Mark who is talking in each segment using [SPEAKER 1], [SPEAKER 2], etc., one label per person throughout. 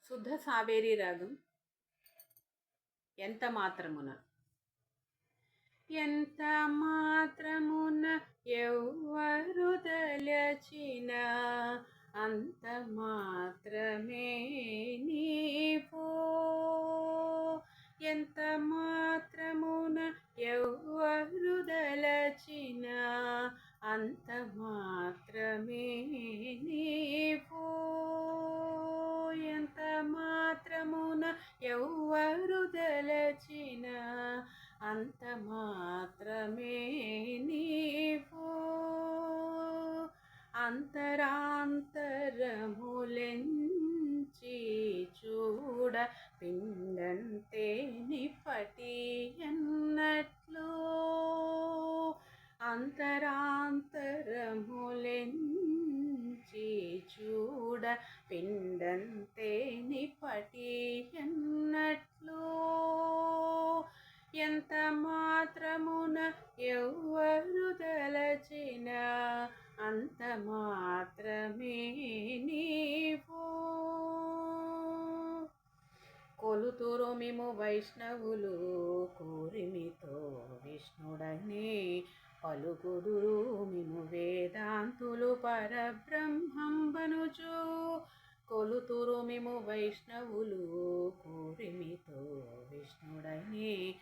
[SPEAKER 1] శుద్ధ సావేరి రాగం ఎంత మాత్రమున. ఎంత మాత్రమున ఎవ్వరు తలచిన అంత మాత్రమే నీవు. ఎంత మాత్రమున ఎవ్వరు తలచిన అంత మాత్రమే నీవు. ఎంత మాత్రమున ఎవ్వరు తలచిన అంత మాత్రమే నీవు. అంతరాంతరములెంచి చూడ పిండంతే నిపటి అన్నట్లు. అంతరాంతరములెంచి చూడ పిండంతే నిపటి అన్నట్లు. ఎంత మాత్రమున ఎవ్వరు తలచిన అంత మాత్రమే నీవు. కొలుతురు మిము వైష్ణవులు కూరిమితో విష్ణుడని పలుకుదురు మిము వేదాంతులు పరబ్రహ్మంబనుచు. కొలుతురు మిము వైష్ణవులు కూరిమితో విష్ణుడని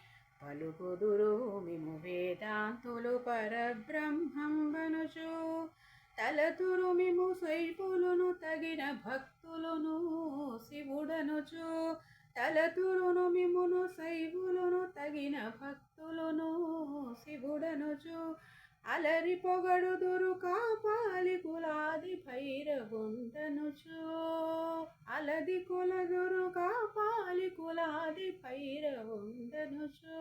[SPEAKER 1] పలుకుదురు మిము వేదాంతులు పరబ్రహ్మంబనుచు. తలతురు మిము శైవులును తగిన భక్తులను శివుడనుచు. తలతురును మిమును శైవులును తగిన భక్తులను శివుడనుచు. అలరి పొగడుదురు కాపాలి కులాది భైరవుండనుచు. అలది కొలదురు కాపాలి కులాది భైరవుండనుచు.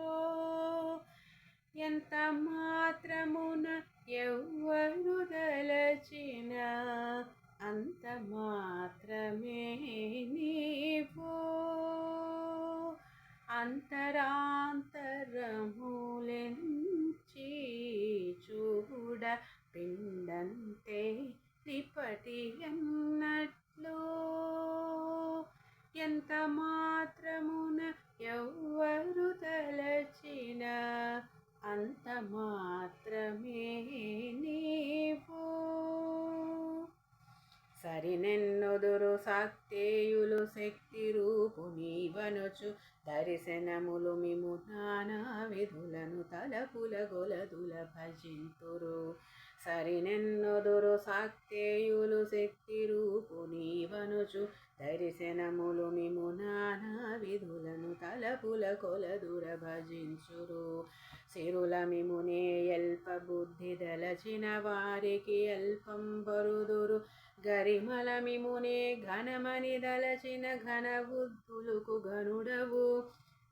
[SPEAKER 1] ఎంత మాత్రమున ఎవ్వరు తలచిన అంత మాత్రమే నీవు. అంతరాంతరములెంచి చూడ పిండంతే నిపటి అన్నట్లు. ఎంత మాత్రమున ఎవ్వరు తలచిన అంత మాత్రమే నీవు. సరినెన్నొదురు శాక్తేయులు శక్తి రూపునీవనుచు. దర్శనములు మిము నానా విధులను తలపుల గొలదుల భజింతురు. సరినెన్నొదురు శాక్తేయులు శక్తి రూపునీవనుచు. దర్శనములు మిము నానా విధులను తలపుల కొలదుర భజించురు. సిరుల మిమునే అల్ప బుద్ధి దలచిన వారికి అల్పం బరుదురు. గరిమల మిమునే ఘనమని దలచిన ఘన బుద్ధులకు ఘనుడవు.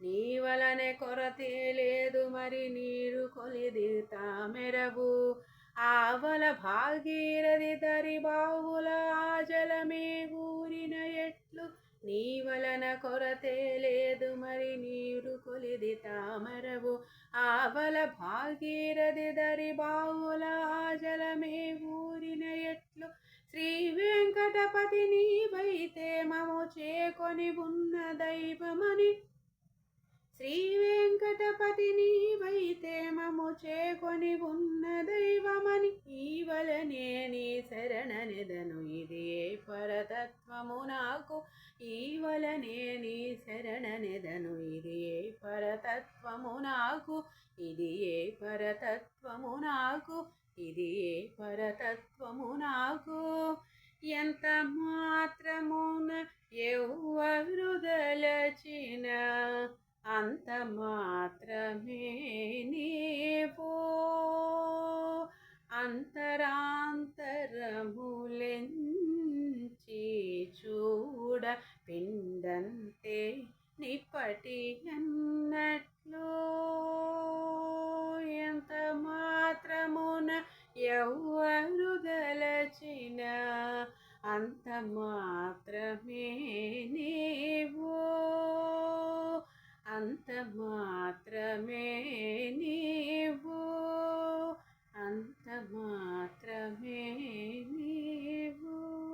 [SPEAKER 1] నీ వలనే కొరతే లేదు మరి నీరు కొలిది తామెరవు. ఆవల భాగీరథి దరి బావుల ఆజలమే ఊరిన ఎట్లు. నీ వలన కొరతే లేదు మరి నీరు కొలిది తామరవు. ఆవల భాగీరథి దరి బావుల ఆజలమే ఊరిన ఎట్లు. శ్రీ వెంకటపతి నీవైతే మము చేకొని ఉన్న దైవమని. శ్రీ వెంకటపతి నీవైతే మము చేకొని ఉన్న దైవమని. ఈవలనే నీ శరణనెదను ఇది ఏ పరతత్వము నాకు. ఈవలనే నీ శరణనెదను ఇది ఏ పరతత్వము నాకు. ఇది ఏ పరతత్వము నాకు. ఇది ఏ పరతత్వము నాకు. ఎంత మాత్రమున ఎవ్వరు దలచిన అంత మాత్రమే నీవు. అంతరాంతరములెంచి చూడ పిండంతే నిపటి అన్నట్లు. ఎంత మాత్రమున ఎవ్వరు దలచిన అంత మాత్రమే నీవు. అంత మాత్రమే నీవు. అంత మాత్రమే నీవు.